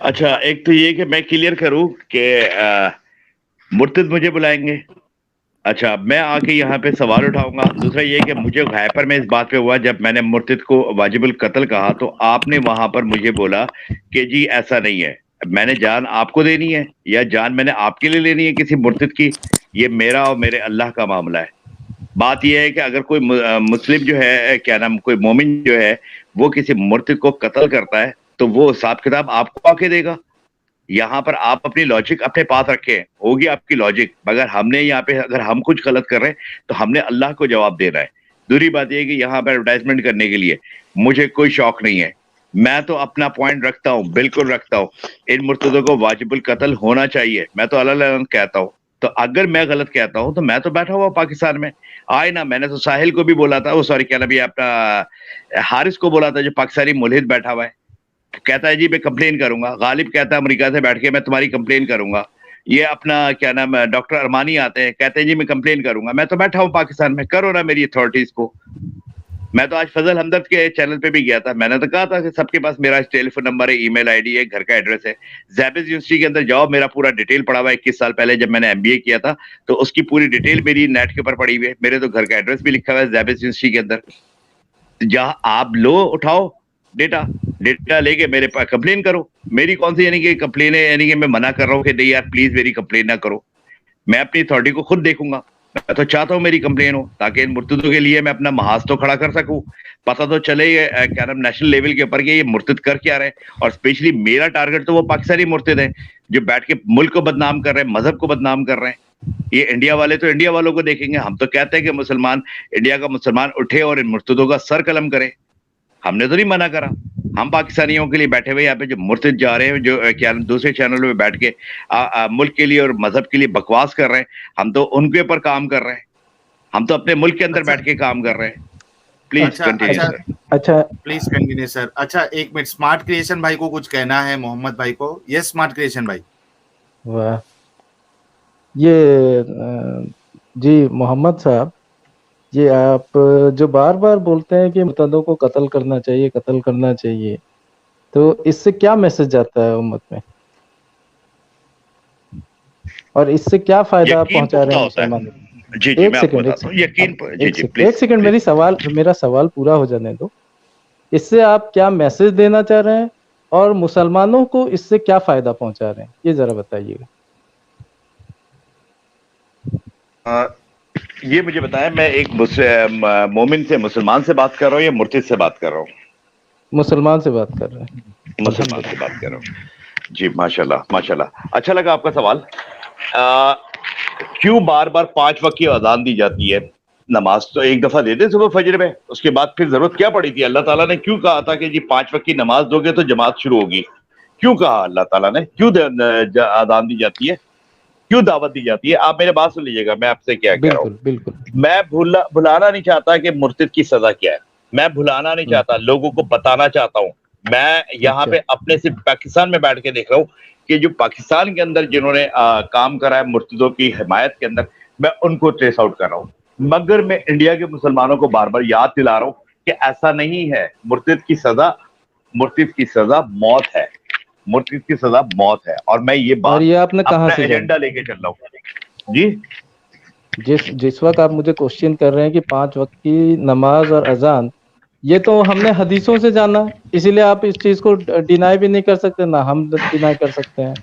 اچھا ایک تو یہ کہ میں کلیئر کروں کہ مرتد مجھے بلائیں گے. اچھا میں آ کے یہاں پہ سوال اٹھاؤں گا. دوسرا یہ کہ مجھے ہائپر میں اس بات پہ ہوا جب میں نے مرتد کو واجب القتل کہا تو آپ نے وہاں پر مجھے بولا کہ جی ایسا نہیں ہے, میں نے جان آپ کو دینی ہے یا جان میں نے آپ کے لیے لینی ہے کسی مرتد کی, یہ میرا اور میرے اللہ کا معاملہ ہے. بات یہ ہے کہ اگر کوئی مسلم جو ہے کیا نام کوئی مومن جو ہے وہ کسی مرتد کو قتل کرتا ہے تو وہ حساب کتاب آپ کو آ کے دے گا. یہاں پر آپ اپنی لاجک اپنے پاس رکھیں, ہوگی آپ کی لاجک, مگر ہم نے یہاں پہ اگر ہم کچھ غلط کر رہے ہیں تو ہم نے اللہ کو جواب دینا ہے. دوسری بات یہ کہ یہاں پہ ایڈورٹائزمنٹ کرنے کے لیے مجھے کوئی شوق نہیں ہے. میں تو اپنا پوائنٹ رکھتا ہوں, بالکل رکھتا ہوں, ان مرتدوں کو واجب القتل ہونا چاہیے. میں تو اللہ کہتا ہوں. تو اگر میں غلط کہتا ہوں تو میں تو بیٹھا ہوا پاکستان میں آئے نا. میں نے تو ساحل کو بھی بولا تھا, وہ سوری کیا نام اپنا حارث کو بولا تھا جو پاکستانی ملحد بیٹھا ہوا ہے, کہتا ہے جی میں کمپلین کروں گا. غالب کہتا ہے امریکہ سے بیٹھ کے میں تمہاری کمپلین کروں گا. یہ اپنا کیا نام ہے ڈاکٹر ارمانی آتے ہیں, کہتے ہیں جی میں کمپلین کروں گا. میں تو بیٹھا ہوں پاکستان میں, کرو نا میری اتھارٹیز کو. میں تو آج فضل ہمدرد کے چینل پہ بھی گیا تھا, میں نے تو کہا تھا کہ سب کے پاس میرا ٹیلی فون نمبر ہے, ای میل آئی ڈی ہے, گھر کا ایڈریس ہے. زیبز یونیورسٹی کے اندر جاؤ, میرا پورا ڈیٹیل پڑا ہوا ہے. 21 سال پہلے جب میں نے MBA کیا تھا تو اس کی پوری ڈیٹیل میری نیٹ کے اوپر پڑی ہوئی ہے. میرے تو گھر کا ایڈریس بھی لکھا ہوا ہے زیبز یونیورسٹی کے اندر. جہاں آپ لو اٹھاؤ ڈیٹا لے کے میرے پاس کمپلین کرو. میری کون سی یعنی کہ کمپلین ہے, یعنی کہ میں منع کر رہا ہوں کہ نہیں یار پلیز میری کمپلین نہ کرو. میں اپنی اتھارٹی کو خود دیکھوں گا. میں تو چاہتا ہوں میری کمپلین ہو تاکہ ان مرتدوں کے لیے میں اپنا محاذ تو کھڑا کر سکوں. پتہ تو چلے کیا نام نیشنل لیول کے اوپر کہ یہ مرتد کر کیا رہے. اور اسپیشلی میرا ٹارگٹ تو وہ پاکستانی مرتد ہیں جو بیٹھ کے ملک کو بدنام کر رہے ہیں, مذہب کو بدنام کر رہے ہیں. یہ انڈیا والے تو انڈیا والوں کو دیکھیں گے. ہم تو کہتے ہیں کہ مسلمان, انڈیا کا مسلمان اٹھے اور ان مرتدوں کا سر قلم کرے. ہم نے تو نہیں منع کرا. ہم پاکستانیوں کے لیے بیٹھے ہوئے یہاں پہ جو مرتد جا رہے ہیں, جو کیا دوسرے چینلوں پہ بیٹھ کے ملک کے لیے اور مذہب کے لیے بکواس کر رہے ہیں, ہم تو ان کے اوپر کام کر رہے ہیں. ہم تو اپنے ملک کے اندر بیٹھ کے کام کر رہے ہیں. پلیز کنٹینیو سر. اچھا پلیز کنٹینیو سر. اچھا ایک منٹ, اسمارٹ کریشن بھائی کو کچھ کہنا ہے محمد بھائی کو. یس اسمارٹ کریشن بھائی. واہ, یہ جی محمد صاحب, یہ آپ جو بار بار بولتے ہیں کہ مرتدوں کو قتل کرنا چاہیے, قتل کرنا چاہیے, تو اس سے کیا میسج جاتا ہے امت میں, اور اس سے کیا فائدہ آپ یقین پہنچا رہے پختہ ہیں ہوتا مسلمانوں ہے. کو؟ جی جی ایک میں آپ کو سیکنڈ, بتاتا ہوں. یقین جی جی ایک پلیز سیکنڈ, پلیز. میرا سوال پورا ہو جانے دو. اس سے آپ کیا میسج دینا چاہ رہے ہیں اور مسلمانوں کو اس سے کیا فائدہ پہنچا رہے ہیں, یہ ذرا بتائیے گا. یہ مجھے بتائیں میں ایک مومن سے, مسلمان سے بات کر رہا ہوں یا مرتد سے بات کر رہا ہوں؟ مسلمان سے بات کر رہے ہیں. مسلمان سے بات کر رہا ہوں. جی ماشاءاللہ ماشاءاللہ. اچھا لگا آپ کا سوال. کیوں بار بار 5 وقت کی اذان دی جاتی ہے؟ نماز تو ایک دفعہ دے دیں صبح فجر میں, اس کے بعد پھر ضرورت کیا پڑی تھی؟ اللہ تعالیٰ نے کیوں کہا تھا کہ جی 5 وقت کی نماز دو گے تو جماعت شروع ہوگی؟ کیوں کہا اللہ تعالیٰ نے؟ کیوں اذان دی جاتی ہے, کیوں دعوت دی جاتی ہے؟ آپ میرے بات سن لیجیے گا میں آپ سے کیا کہہ رہا ہوں. بالکل بالکل. میں بھلانا نہیں چاہتا کہ مرتد کی سزا کیا ہے. میں بھلانا نہیں چاہتا, لوگوں کو بتانا چاہتا ہوں. میں یہاں پہ اپنے صرف پاکستان میں بیٹھ کے دیکھ رہا ہوں کہ جو پاکستان کے اندر جنہوں نے کام کرا ہے مرتدوں کی حمایت کے اندر, میں ان کو ٹریس آؤٹ کر رہا ہوں. مگر میں انڈیا کے مسلمانوں کو بار بار یاد دلا رہا ہوں کہ ایسا نہیں ہے. مرتد کی سزا موت ہے. مرتد کی سزا موت ہے. اور میں یہ اور بات یہ آپ نے کہاں اپنا سے جانا؟ ایجنڈا لے کے چل رہا ہوں. جی جس وقت آپ مجھے کوشچن کر رہے ہیں کہ 5 وقت کی نماز اور اذان, یہ تو ہم نے حدیثوں سے جانا, اسی لیے آپ اس چیز کو ڈینائی بھی نہیں کر سکتے, نہ ہم ڈینائی کر سکتے ہیں.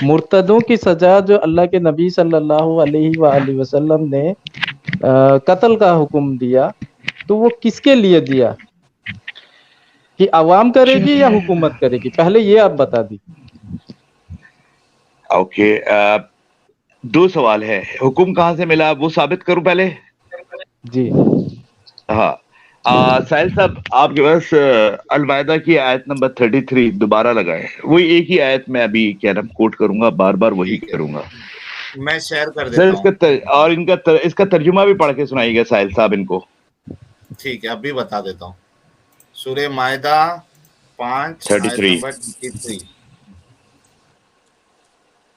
مرتدوں کی سزا جو اللہ کے نبی صلی اللہ علیہ وآلہ وسلم نے قتل کا حکم دیا, تو وہ کس کے لیے دیا؟ کہ عوام کرے گی یا حکومت کرے گی؟ پہلے یہ آپ بتا دیجیے. اوکے, 2 سوال ہے. حکم کہاں سے ملا وہ ثابت کروں پہلے. جی ہاں ساحل صاحب, آپ کے پاس المائدہ کی آیت نمبر 33 دوبارہ لگائے. وہی ایک ہی آیت میں ابھی کیا نام کوٹ کروں گا, بار بار وہی کروں گا. میں شیئر کر سر دیتا ہوں. اور اس کا ترجمہ بھی پڑھ کے سنائیے گا ساحل صاحب ان کو. ٹھیک ہے, اب بھی بتا دیتا ہوں. سورہ مائدہ 5 آیت 33. نمبر 33.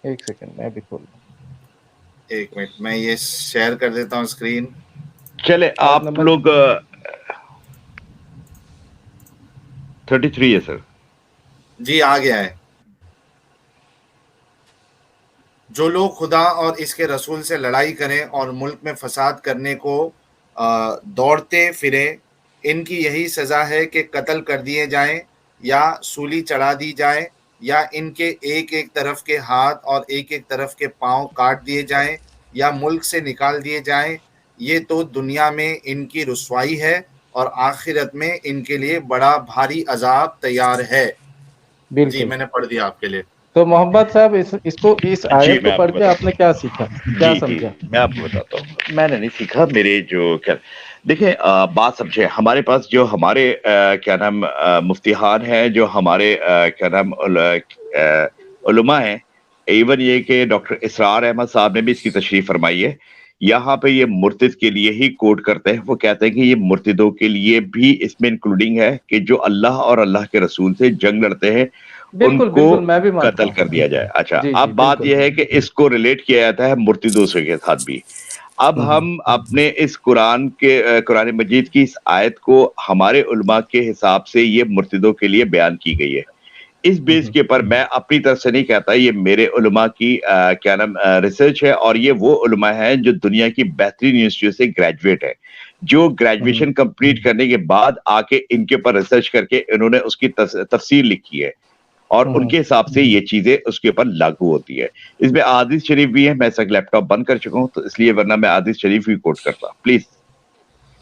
ایک سیکنڈ میں بھی کھول لوں. ایک منٹ, میں یہ شیئر کر دیتا ہوں اسکرین. چلے آیت آپ نمبر لوگ 33 ہے سر. جی آ گیا ہے. جو لوگ خدا اور اس کے رسول سے لڑائی کریں اور ملک میں فساد کرنے کو دوڑتے پھریں، ان کی یہی سزا ہے کہ قتل کر دیے جائیں یا سولی چڑھا دی جائے، یا ان کے ایک ایک طرف کے ہاتھ اور ایک ایک طرف کے پاؤں کاٹ دیے جائیں یا ملک سے نکال دیے جائیں۔ یہ تو دنیا میں ان کی رسوائی ہے اور آخرت میں ان کے لیے بڑا بھاری عذاب تیار ہے۔ جی بالکل. میں نے پڑھ دیا آپ کے لیے۔ تو محمد صاحب اس جی آیت میں کو آپ پڑھ کو کے آپ نے کیا سیکھا، کیا جی سمجھا؟ میں آپ کو بتاتا ہوں، میں نے نہیں سیکھا، میرے جو کیا دیکھیں بات سمجھے، ہمارے پاس جو ہمارے کیا نام مفتیحان ہیں، جو ہمارے کیا نام علماء ہیں، ایون یہ کہ ڈاکٹر اسرار احمد صاحب نے بھی اس کی تشریح فرمائی ہے، یہاں پہ یہ مرتد کے لیے ہی کوٹ کرتے ہیں، وہ کہتے ہیں کہ یہ مرتدوں کے لیے بھی اس میں انکلوڈنگ ہے کہ جو اللہ اور اللہ کے رسول سے جنگ لڑتے ہیں ان بالکل کو بالکل، میں بھی مانتا قتل ہوں. کر دیا جائے۔ اچھا، جی جی اب بات بالکل. یہ ہے کہ اس کو ریلیٹ کیا جاتا ہے مرتدوں سے کے ساتھ بھی۔ اب ہم اپنے اس قرآن مجید کی اس آیت کو ہمارے علماء کے حساب سے یہ مرتدوں کے لیے بیان کی گئی ہے، اس بیس کے پر میں اپنی طرف سے نہیں کہتا، یہ میرے علماء کی کیا نام ریسرچ ہے، اور یہ وہ علماء ہیں جو دنیا کی بہترین یونیورسٹیوں سے گریجویٹ ہیں، جو گریجویشن کمپلیٹ کرنے کے بعد آ کے ان کے اوپر ریسرچ کر کے انہوں نے اس کی تفسیر لکھی ہے، اور ان کے حساب سے یہ چیزیں اس کے اوپر لاگو ہوتی ہے۔ اس میں احادیث شریف بھی ہے، میں اس وقت لیپ ٹاپ بند کر چکا ہوں تو اس لیے، ورنہ میں احادیث شریف بھی کوٹ کرتا۔ پلیز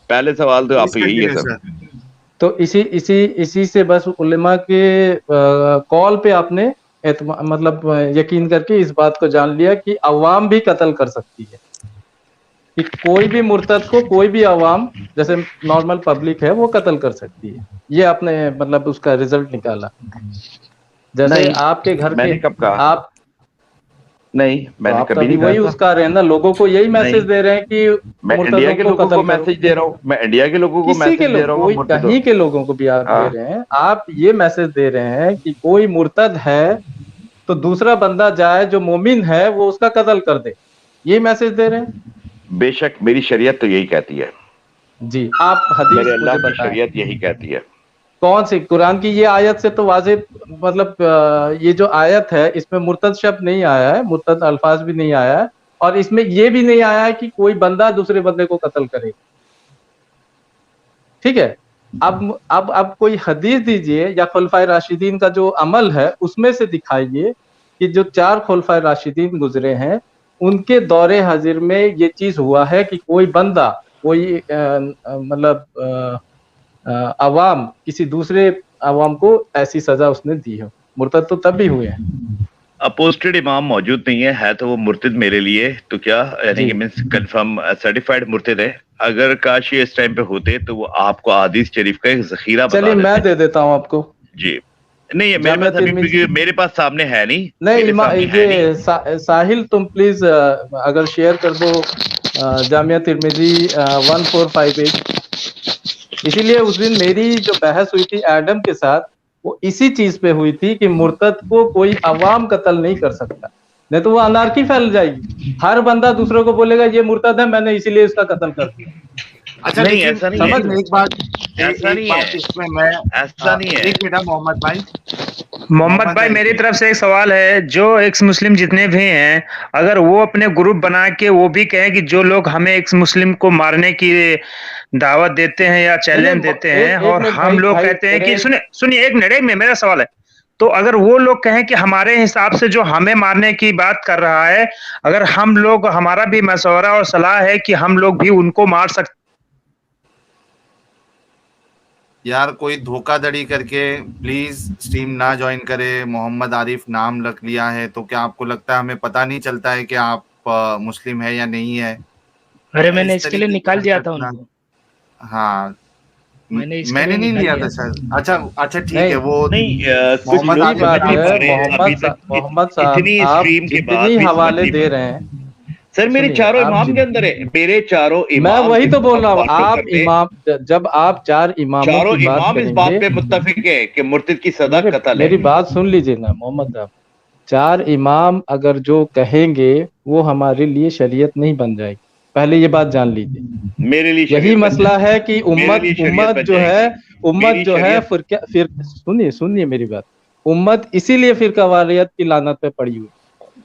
پہلے سوال تو آپ پلیز کا یہی ہے کنٹینیو سر۔ سر۔ تو اسی سے بس علماء کے کال پہ آپ نے مطلب یقین کر کے اس بات کو جان لیا کہ عوام بھی قتل کر سکتی ہے، کہ کوئی بھی مرتد کو کوئی بھی عوام جیسے نارمل پبلک ہے وہ قتل کر سکتی ہے، یہ آپ نے مطلب اس کا رزلٹ نکالا۔ جیسے نہیں، آپ کے گھر میں کے نے کب کہا؟ آپ نہیں، میں تو نے آپ تو کبھی ابھی نہیں کہا وہی تھا۔ اس کا رہے ہیں نا، لوگوں کو یہی نہیں، میسج دے رہے ہیں کہ میں انڈیا مرتدوں کے کو لوگوں کو قتل کرو۔ میسج دے رہا ہوں، میں انڈیا کے لوگوں کو کسی کے میسج دے لوگ رہا ہوں کوئی مرتدو۔ کہیں کے لوگوں کو بھی آپ ہاں، دے رہے ہیں، آپ یہ میسج دے رہے ہیں کہ کوئی مرتد ہے تو دوسرا بندہ جائے جو مومن ہے وہ اس کا قتل کر دے، یہ میسج دے رہے ہیں۔ بے شک میری شریعت تو یہی کہتی ہے، جی آپ میرے حدیث مجھے اللہ کی بتائیں شریعت یہی کہتی ہے۔ کون سی؟ قرآن کی یہ آیت سے تو واضح، مطلب یہ جو آیت ہے اس میں مرتد شبد نہیں آیا ہے، مرتد الفاظ بھی نہیں آیا ہے، اور اس میں یہ بھی نہیں آیا ہے کہ کوئی بندہ دوسرے بندے کو قتل کرے، ٹھیک ہے؟ اب کوئی حدیث دیجئے یا خلفائے راشدین کا جو عمل ہے اس میں سے دکھائیے کہ جو 4 خلفائے راشدین گزرے ہیں ان کے دور حاضر میں یہ چیز ہوا ہے کہ کوئی بندہ، کوئی مطلب عوام کسی دوسرے عوام کو ایسی سزا اس نے دی ہو۔ مرتد تو تب بھی ہوئے ہیں۔ اپوسٹڈ امام موجود نہیں ہے تو وہ مرتد میرے لیے تو کیا، یعنی جی کہ مینس کنفرم سرٹیفائڈ مرتد ہے۔ اگر کاش یہ اس ٹائم پہ ہوتے تو وہ آپ کو احادیث شریف کا ایک ذخیرہ بتا چلیے میں دیتے۔ دے دیتا ہوں آپ کو، جی نہیں، یہ میرے جامعہ پاس ابھی ترمذی، کیونکہ میرے پاس سامنے ہے نہیں، نہیں میرے سامنے ہے نہیں۔ یہ ساحل تم پلیز اگر شیئر کر دو جامعہ ترمذی 1458۔ اسی لیے اس دن میری جو بحث ہوئی تھی ایڈم کے ساتھ وہ اسی چیز پہ ہوئی تھی کہ مرتد کو کوئی عوام قتل نہیں کر سکتا، نہیں تو وہ انارکی پھیل جائے گی، ہر بندہ دوسروں کو بولے گا یہ مرتد ہے میں نے اسی لیے اس کا قتل کر دیا۔ اچھا نہیں لیکن ایسا نہیں ہے، سمجھ ایک بات، ایسا ایک نہیں بات ہے، اس میں میں ایسا نہیں ہے۔ ایک منٹ محمد بھائی، محمد بھائی میری طرف سے ایک سوال ہے، جو ایکس مسلم جتنے بھی ہیں اگر وہ اپنے گروپ بنا کے وہ بھی کہیں کہ جو لوگ ہمیں ایکس مسلم کو مارنے کی دعوت دیتے ہیں یا چیلنج دیتے ہیں، ایک اور منٹ ہم لوگ بھائی کہتے ہیں کہ سنیے ایک منٹ میں میرا سوال ہے، تو اگر وہ لوگ کہیں کہ ہمارے حساب سے جو ہمیں مارنے کی بات کر رہا ہے، اگر ہم لوگ، ہمارا بھی مشورہ اور صلاح ہے کہ ہم لوگ بھی ان کو مار سکتے یار کوئی دھوکہ دڑی کر کے پلیز اسٹریم نہ جوائن کرے۔ محمد عارف نام رکھ لیا ہے تو کیا آپ کو لگتا ہے ہمیں پتہ نہیں چلتا ہے کہ آپ مسلم ہے یا نہیں ہے؟ ارے میں نے اس اس کے لیے طریقے نکال کی دیا حرکت تھا ان نہ، کو، ہاں میں نے اس کے میں لیے نے نہیں نکال لیا دیا تھا تھا۔ شاید۔ اچھا ٹھیک ہے، نہیں وہ نہیں کچھ محمد لوگ سیدھی عارف بات سمجھ نہیں ہے پا رہے ہیں ابھی تک، محمد صاحب اتنی آپ اسٹریم کے بعد جتنی بھی سمجھ حوالے نہیں دے پا رہے ہیں، سر میرے سنیے چاروں آپ امام کے اندر ہے، میرے چاروں میں امام وہی اس تو بول وقت رہا ہوں، فالو آپ کرتے، امام جب آپ 4 اماموں چاروں کی بات امام اس کریں بات گے، پہ متفق ہے کہ مرتد کی سزا قتل ہے۔ میری بات سن لیجیے نا محمد صاحب، 4 امام اگر جو کہیں گے وہ ہمارے لیے شریعت نہیں بن جائے گی، پہلے یہ بات جان لیجیے۔ میرے لیے یہی شریعت بن مسئلہ جائے ہے کہ گی، میرے لیے شریعت امت بن جو جائے ہے، گی، میری امت جو ہے شریعت۔ سنیے میری بات، امت اسی لیے فرقہ واریت کی لعنت پہ پڑی ہوئی،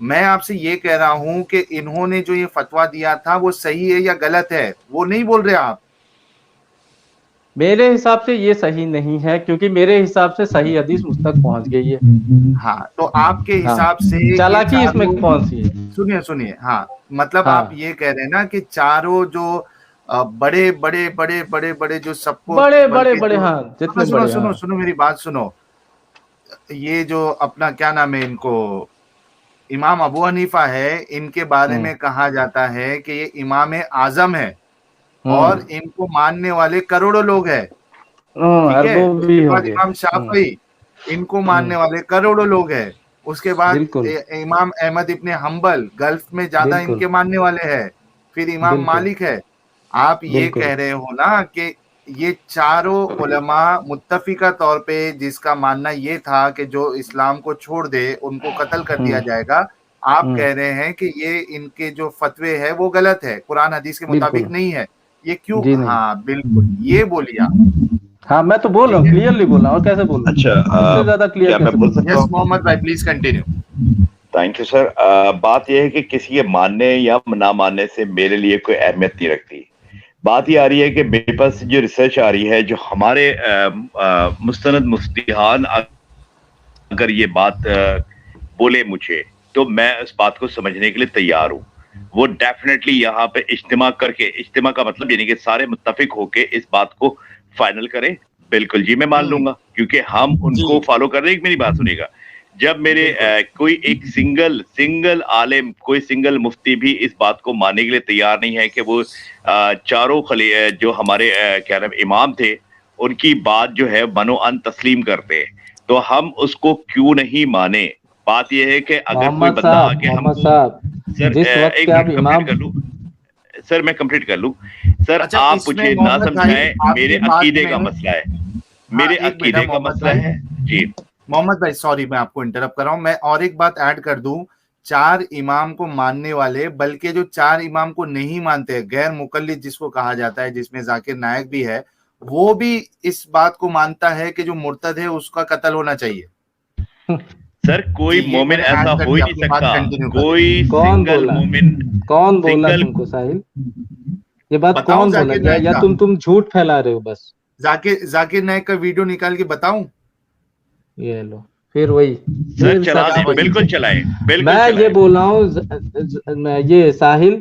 میں آپ سے یہ کہہ رہا ہوں کہ انہوں نے جو یہ فتویٰ دیا تھا وہ صحیح ہے یا غلط ہے، وہ نہیں بول رہے آپ؟ میرے حساب سے یہ صحیح نہیں ہے، کیونکہ میرے حساب سے صحیح حدیث مجھ تک پہنچ گئی ہے. ہاں تو آپ کے ہاں، حساب سے یہ چالاکی اس میں چاروں، کون سی ہے؟ سنیے ہاں، مطلب ہاں، آپ یہ کہہ رہے ہیں نا کہ چاروں جو بڑے بڑے بڑے بڑے بڑے جو سب کو، بڑے بڑے بلکہ بڑے، جو، ہاں جتنے بڑے، ہاں سنو میری بات سنو، یہ جو اپنا کیا نام ہے ان کو، امام ابو حنیفہ ہے، ان کے بارے میں کہا جاتا ہے کہ یہ امام اعظم ہے اور ان کو ماننے والے کروڑوں لوگ ہیں، ٹھیک ہے؟ اربوں اس کے بھی بعد ہوں گے. امام شافعی، ان کو ماننے والے کروڑوں لوگ ہیں. اس کے بعد بالکل امام احمد ابن حنبل، گلف میں زیادہ ان بالکل کے ماننے والے ہیں. پھر امام بالکل مالک ہے. آپ یہ بالکل کہہ رہے ہو نا کہ یہ چاروں علماء متفقہ طور پہ جس کا ماننا یہ تھا کہ جو اسلام کو چھوڑ دے ان کو قتل کر دیا جائے گا، آپ کہہ رہے ہیں کہ یہ ان کے جو فتوے ہے وہ غلط ہے، قرآن حدیث کے بالکل مطابق نہیں ہے. یہ کیوں؟ جی نہیں. ہاں بالکل، یہ بولیے آپ. ہاں میں تو بول رہا ٹھیک ہوں، ہے، کلیئرلی بول رہا ہوں، اور کیسے بول رہا ہوں، اس اچھا سے زیادہ کلیئر کیا میں کیسے بول بول رہا سکتا یس ہوں؟ محمد بھائی please continue. Thank you sir. بات یہ ہے کہ کسی کے ماننے یا نہ ماننے سے میرے لیے کوئی اہمیت نہیں رکھتی. بات یہ آ رہی ہے کہ میرے پاس جو ریسرچ آ رہی ہے، جو ہمارے مستند مفتیان اگر یہ بات بولے مجھے، تو میں اس بات کو سمجھنے کے لیے تیار ہوں. وہ ڈیفینیٹلی یہاں پہ اجتماع کر کے، اجتماع کا مطلب یعنی کہ سارے متفق ہو کے اس بات کو فائنل کریں. بالکل جی میں مان لوں گا، کیونکہ ہم ان جی کو فالو کر رہے ہیں. میری بات سنیے گا، جب میرے بالکل. کوئی ایک سنگل عالم، کوئی سنگل مفتی بھی اس بات کو ماننے کے لیے تیار نہیں ہے کہ وہ چاروں جو ہمارے کیا نام امام تھے، ان کی بات جو ہے منو ان تسلیم کرتے، تو ہم اس کو کیوں نہیں مانے. بات یہ ہے کہ اگر کوئی بندہ آ کے ہم محمد کو، صاحب، سر جس وقت ایک کے آپ منٹ امام، کمپلیٹ کر لوں سر، میں کمپلیٹ کر لوں سر. اچھا آپ اس میں مجھے نہ محمد بھائی سمجھائیں، آپ میرے کی بات عقیدے میں، کا مسئلہ ہے، ہاں میرے ایک منٹ عقیدے کا محمد مسئلہ بھائی، ہے جی. محمد بھائی سوری میں آپ کو انٹرپٹ کر رہا ہوں. میں اور ایک بات ایڈ کر دوں، چار امام کو ماننے والے، بلکہ جو چار امام کو نہیں مانتے، غیر مقلد جس کو کہا جاتا ہے، جس میں ذاکر نائک بھی ہے، وہ بھی اس بات کو مانتا ہے کہ جو مرتد ہے اس کا قتل ہونا چاہیے. سر کوئی جی یہ میں مومن نے ایسا ایڈ کر ہو ہی دیا، نہیں اپنی بات سکتا، کنٹینیو کریں. کوئی کون سنگل بولا؟ مومن، کون بولا سنگل تم کو ساحل؟ یہ بات بتاؤں کون بولا؟ ذاکر یا نائک یا کا، تم جھوٹ پھیلا رہے ہو بس؟ ذاکر نائک کا ویڈیو نکال کے بتاؤں؟ یہ لو، پھر وہی، سر پھر چلا سب کیا دیں، وہی؟ سیکھ. بالکل چلائیں، بالکل میں یہ چلائیں. بول رہا ہوں، یہ ساحل،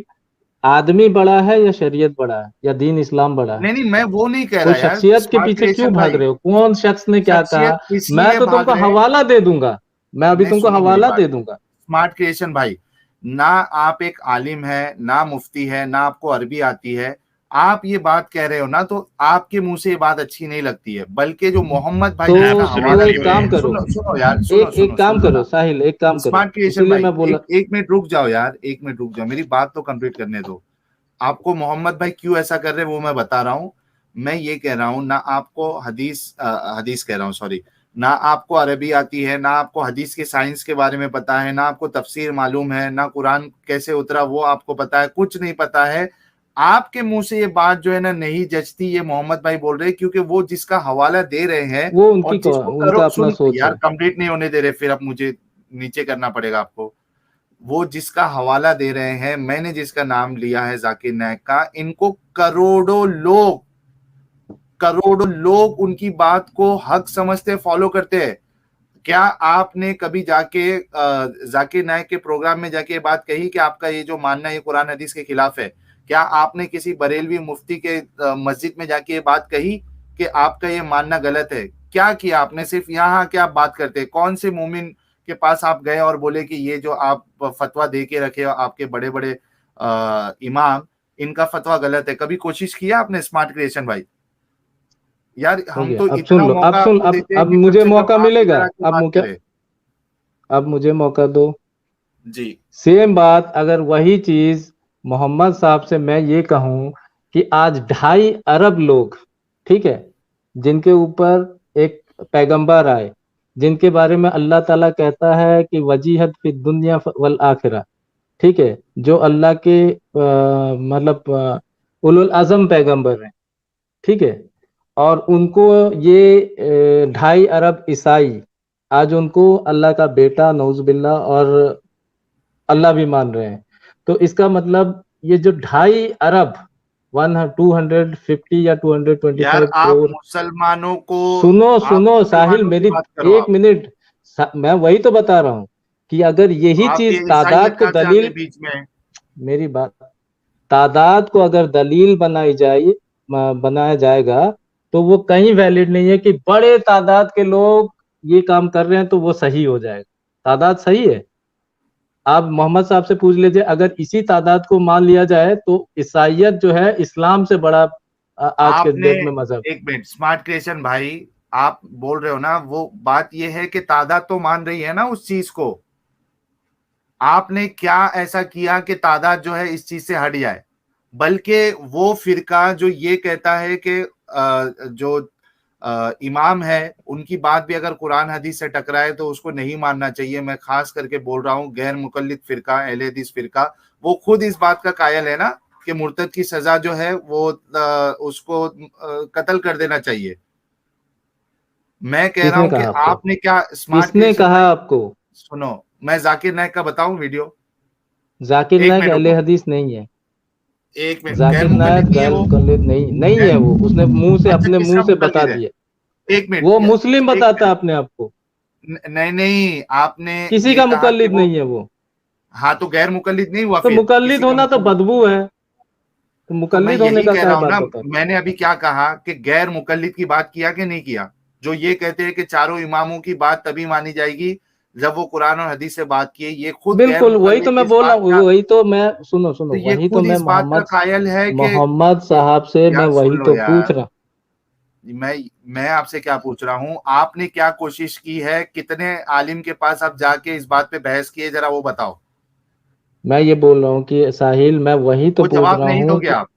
آدمی بڑا ہے یا شریعت بڑا ہے یا دین اسلام بڑا ہے؟ نہیں میں وہ نہیں کہہ کوئی رہا یار، شخصیت کے اسمارٹ پیچھے کیوں کریشن بھاگ بھائی. رہے ہو؟ کون شخص نے کیا کہا؟ شخصیت اس میں لیے تو تم بھاگ کو رہے ہیں، حوالہ دے دوں گا، میں ابھی نہیں تم کو سنو میری حوالہ بات، دے دوں گا. اسمارٹ کریشن بھائی، نہ آپ ایک عالم ہے، نہ مفتی ہے، نہ آپ کو عربی آتی ہے. آپ یہ بات کہہ رہے ہو نا، تو آپ کے منہ سے یہ بات اچھی نہیں لگتی ہے، بلکہ جو محمد بھائی تو جس کا تو حوالہ Absolutely ایک دے رہے کام ہیں، right. کرو، سنو یار، ایک کام سنو نا. کرو ساحل، ایک کام کرو، اسمارٹ اسی کریشن لیے بھائی، میں بولا. ایک منٹ رک جاؤ یار، ایک منٹ رک جاؤ، میری بات تو کمپلیٹ کرنے دو. آپ کو محمد بھائی کیوں ایسا کر رہے ہیں وہ میں بتا رہا ہوں. میں یہ کہہ رہا ہوں، نہ آپ کو حدیث کہہ رہا ہوں سوری، نہ آپ کو عربی آتی ہے، نہ آپ کو حدیث کے سائنس کے بارے میں پتا ہے، نہ آپ کو تفسیر معلوم ہے، نہ قرآن کیسے اترا وہ آپ کو پتا ہے، کچھ نہیں پتا ہے. آپ کے منہ سے یہ بات جو ہے نا نہیں جچتی. یہ محمد بھائی بول رہے کیونکہ وہ جس کا حوالہ دے رہے ہیں وہ ان اور کی جس کو ان کرو، کا اپنا سن سوچ یار ہے. کمپلیٹ نہیں ہونے دے رہے، پھر اب مجھے نیچے کرنا پڑے گا آپ کو. وہ جس کا حوالہ دے رہے ہیں، میں نے جس کا نام لیا ہے ذاکر نائک کا، ان کو کروڑوں لوگ ان کی بات کو حق سمجھتے، فالو کرتے ہیں. کیا آپ نے کبھی جا کے ذاکر نائک کے پروگرام میں جا کے بات کہی کہ آپ کا یہ جو ماننا ہے یہ قرآن حدیث کے خلاف ہے؟ کیا آپ نے کسی بریلوی مفتی کے مسجد میں جا کے یہ بات کہی کہ آپ کا یہ ماننا غلط ہے؟ کیا آپ نے؟ صرف یہاں کیا آپ بات کرتے؟ کون سے مومن کے پاس آپ گئے اور بولے کہ یہ جو آپ فتویٰ دے کے رکھے آپ کے بڑے بڑے امام، ان کا فتویٰ غلط ہے؟ کبھی کوشش کیا آپ نے اسمارٹ کریشن بھائی؟ یار ہو ہم گیا. تو اب اتنا سن لو، اب موقع سن، آپ کو دیتے ہیں اب کہ کم مجھے سے کم موقع آپ ملے گا. ادھر آ کے بات کریں. اب مجھے موقع دو. جی سیم بات اگر وہی چیز محمد صاحب سے میں یہ کہوں کہ آج 2.5 ارب لوگ، ٹھیک ہے، جن کے اوپر ایک پیغمبر آئے، جن کے بارے میں اللہ تعالیٰ کہتا ہے کہ وجیحت فی الدنیا والآخرہ، ٹھیک ہے، جو اللہ کے مطلب اولو العزم پیغمبر ہیں، ٹھیک ہے، اور ان کو یہ 2.5 ارب عیسائی آج ان کو اللہ کا بیٹا نعوذ باللہ اور اللہ بھی مان رہے ہیں. تو اس کا مطلب یہ جو 2.5 ارب 250 یا 225 یار آپ کروڑ مسلمانوں کو سنو آپ ساحل مسلمانوں کی میری بات کرو. ایک منٹ, میں وہی تو بتا رہا ہوں کہ اگر یہی آپ چیز یہ تعداد عیسائیت کو کہاں سے آ گئی دلیل, بیچ میں؟ میری بات, تعداد کو اگر دلیل بنایا جائے گا تو وہ کہیں ویلڈ نہیں ہے کہ بڑے تعداد کے لوگ یہ کام کر رہے ہیں تو وہ صحیح ہو جائے گا. تعداد صحیح ہے. آپ محمد صاحب سے پوچھ لیجئے, اگر اسی تعداد کو مان لیا جائے تو عیسائیت جو ہے اسلام سے بڑا آج کے آپ نے ڈیٹ میں مذہب. ایک منٹ, اسمارٹ کریشن بھائی آپ بول رہے ہو نا, وہ بات یہ ہے کہ تعداد تو مان رہی ہے نا اس چیز کو. آپ نے کیا ایسا کیا کہ تعداد جو ہے اس چیز سے ہٹ جائے؟ بلکہ وہ فرقہ جو یہ کہتا ہے کہ جو امام ہے ان کی بات بھی اگر قرآن حدیث سے ٹکرائے تو اس کو نہیں ماننا چاہیے. میں خاص کر کے بول رہا ہوں غیر مقلد فرقہ, اہل حدیث فرقہ, وہ خود اس بات کا قائل ہے نا کہ مرتد کی سزا جو ہے وہ اس کو قتل کر دینا چاہیے. میں کہہ کس رہا نے ہوں کہ کہا آپ کو, آپ نے کیا کس اسمارٹ نے کریشن کہا بھائی آپ کو؟ سنو, میں ذاکر نائک کا بتاؤں ویڈیو. ذاکر ایک نائک منٹ اہل رکو, حدیث نہیں ہے. ایک منٹ. غیر ذاکر نائک مقلد نہیں ہے غیر وہ؟ مقلد نہیں ہے. وہ اس نے منہ سے, اچھا اپنے کس منہ کا سے بتا مقلد ہے؟ دیا. ایک منٹ, وہ مسلم ایک بتاتا ہے منٹ. اپنے آپ کو, نہیں آپ نے کسی یہ کا کہا کہ مقلد وہ, نہیں ہے وہ. ہاں تو غیر مقلد نہیں ہوا تو پھر مقلد کسی کا ہونا تو مقلد. بدبو ہے, تو تو میں مقلد ہونے یہی کا کہہ کیا رہا ہوں بات نا, بتا رہے. میں نے ابھی کیا کہا کہ غیر مقلد کی بات کیا کہ نہیں کیا؟ جو یہ کہتے ہیں کہ چاروں اماموں کی بات تبھی مانی جائے گی جب وہ قرآن اور حدیث سے بات کیے, یہ خود غیر بالکل وہی تو مقلد میں اس بول رہا بات ہوں, کا, وہی تو میں سنو تو یہ وہی تو خود میں اس بات کا قائل ہے کہ محمد صاحب سے میں یار وہی سن لو تو یار, پوچھ رہا ہوں. میں آپ سے کیا پوچھ رہا ہوں, آپ نے کیا کوشش کی ہے, کتنے عالم کے پاس آپ جا کے اس بات پہ بحث کیے, ذرا وہ بتاؤ. میں یہ بول رہا ہوں کہ ساحل میں وہی تو وہ پوچھ جواب رہا نہیں دو ہوں گے کہ آپ,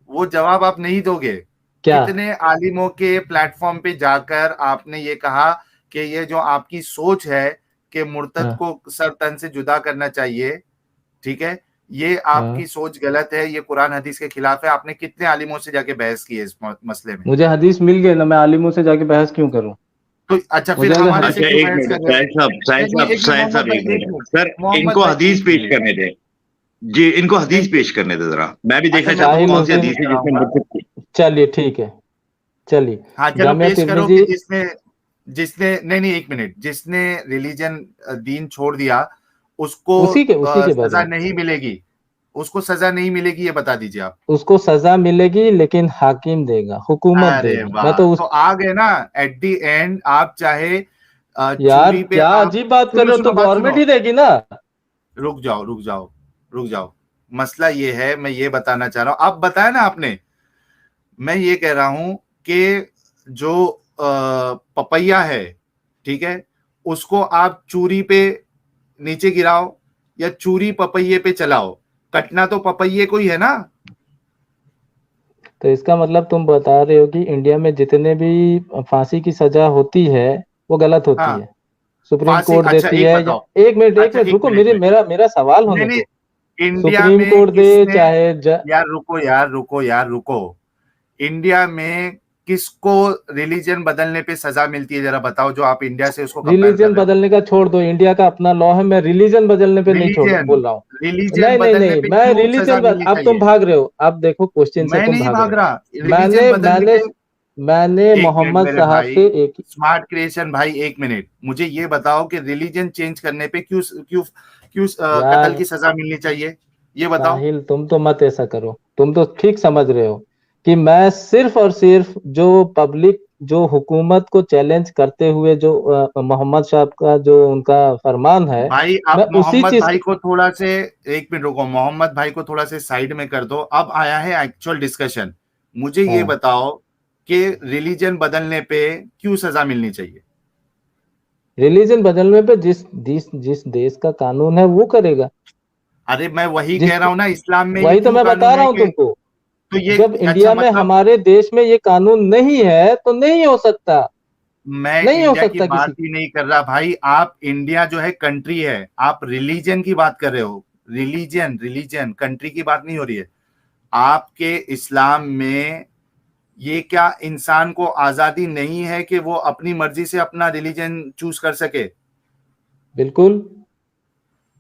وہ جواب آپ نہیں دو گے. کیا کتنے عالموں کے پلیٹ فارم پہ جا کر آپ نے یہ کہا کہ یہ جو آپ کی سوچ ہے کہ مرتد ہاں کو سر تن سے جدا کرنا چاہیے, ٹھیک ہے, یہ آپ ہاں کی سوچ غلط ہے, یہ قرآن حدیث کے خلاف ہے. آپ نے کتنے عالموں سے جا کے بحث کی ہے اس مسئلے میں؟ مجھے حدیث مل گئی نا, میں عالموں سے جا کے بحث کیوں کروں؟ تو اچھا پھر مجھے اگر ہمارے سے اچھا کیوں ایک بحث منٹ, کر رہے ہو؟ ایک منٹ محمد بھائی, ایک ایک منٹ منٹ سر, ان محمد کو بھائی, حدیث ایک پیش منٹ. کرنے دیں جی, ان کو حدیث نہیں پیش کرنے دیں ذرا, میں بھی اچھا دیکھنا میں چاہتا ہوں ساحل کون سی حسین, حدیث ہے جس میں مرتد کی. چلیے ٹھیک ہے, چلیے ہاں چلو جامعہ پیش کرو ترمذی. کہ جس نے نہیں ایک منٹ, جس نے ریلیجن دین چھوڑ دیا اس کو اسی کے بارے سزا میں نہیں ملے گی, اس کو سزا نہیں ملے گی, یہ بتا دیجیے آپ. اس کو سزا ملے گی لیکن حاکم دے گا, حکومت دے ارے گی. میں واہ, تو اس, تو آ گئے نا ایٹ دی اینڈ. آپ چاہے یار چوری پہ کیا آپ, عجیب بات کر سنو رہے ہو, تو سنو بات گورنمنٹ سنو, ہی دے گی نا. رک جاؤ رک جاؤ رک جاؤ. مسئلہ یہ ہے, میں یہ بتانا چاہ رہا ہوں, آپ بتایا نا آپ نے, میں یہ کہہ رہا ہوں کہ جو پپیا ہے, ٹھیک ہے, اس کو آپ چوری پہ نیچے گراؤ یا چوری پپیے پہ چلاؤ, کٹنا تو پپیے کو ہی ہے نا. تو اس کا مطلب تم بتا رہے ہو کہ انڈیا میں جتنے بھی پھانسی کی سزا ہوتی ہے وہ غلط ہاں ہوتی ہے, سپریم پھانسی, کورٹ اچھا دیتی ایک ہے, یا بتاؤ, ایک اچھا منٹ ایک رکو, منٹ میں, میرا سوال نہیں ہونے نہیں, دو. انڈیا سپریم میں کورٹ دے کس نے, چاہے یار رکو, انڈیا میں کس کو ریلیجن بدلنے پہ سزا ملتی ہے, ذرا بتاؤ, جو آپ انڈیا سے اس کو کمپیئر کر ریلیجن رہے ہو. بدلنے کا چھوڑ دو, انڈیا کا اپنا لا ہے, میں ریلیجن بدلنے پہ نہیں ریلیجن بول رہا ہوں. ریلیجن بدلنے نہیں پہ میں کیوں سزا ریلیجن, ملنی اب تم چاہیے؟ بھاگ رہے ہو, اب دیکھو کوشچن سے میں تم نہیں بھاگ رہے بھاگ ہو. رہا, میں ریلیجن نے میں بدلنے نے پہ. میں نے ایک منٹ محمد میرے صاحب بھائی, سے ایک, اسمارٹ کریشن بھائی, ایک منٹ, مجھے یہ بتاؤ کہ ریلیجن چینج کرنے پہ کیوں کیوں کیوں قتل یار کی سزا ملنی چاہیے, یہ بتاؤ. ساحل تم تو مت ایسا کرو, تم تو ٹھیک سمجھ رہے ہو کہ میں صرف اور صرف جو پبلک, جو حکومت کو چیلنج کرتے ہوئے جو محمد صاحب کا جو ان کا فرمان ہے, بھائی میں آپ اسی محمد چیز بھائی کو تھوڑا سے, ایک منٹ رکو, محمد بھائی کو تھوڑا سے سائڈ میں کر دو, اب آیا ہے ایکچوئل ڈسکشن. مجھے یہ ہاں, بتاؤ کہ ریلیجن بدلنے پہ کیوں سزا ملنی چاہیے؟ ریلیجن بدلنے پہ جس دیش کا قانون ہے وہ کرے گا. ارے میں وہی جس کہہ رہا ہوں نا, اسلام میں یہ وہی تو کیوں میں بتا قانون رہا ہے ہوں کہ, تم کو, تو یہ جب اچھا انڈیا میں مطلب, ہمارے دیش میں یہ قانون نہیں ہے تو نہیں ہو سکتا, میں نہیں ہو انڈیا کی سکتا بات کسی. ہی نہیں کر رہا بھائی. آپ انڈیا جو ہے کنٹری ہے, آپ ریلیجن کی بات کر رہے ہو. ریلیجن کنٹری کی بات نہیں ہو رہی ہے. آپ کے اسلام میں یہ کیا انسان کو آزادی نہیں ہے کہ وہ اپنی مرضی سے اپنا ریلیجن چوز کر سکے؟ بالکل.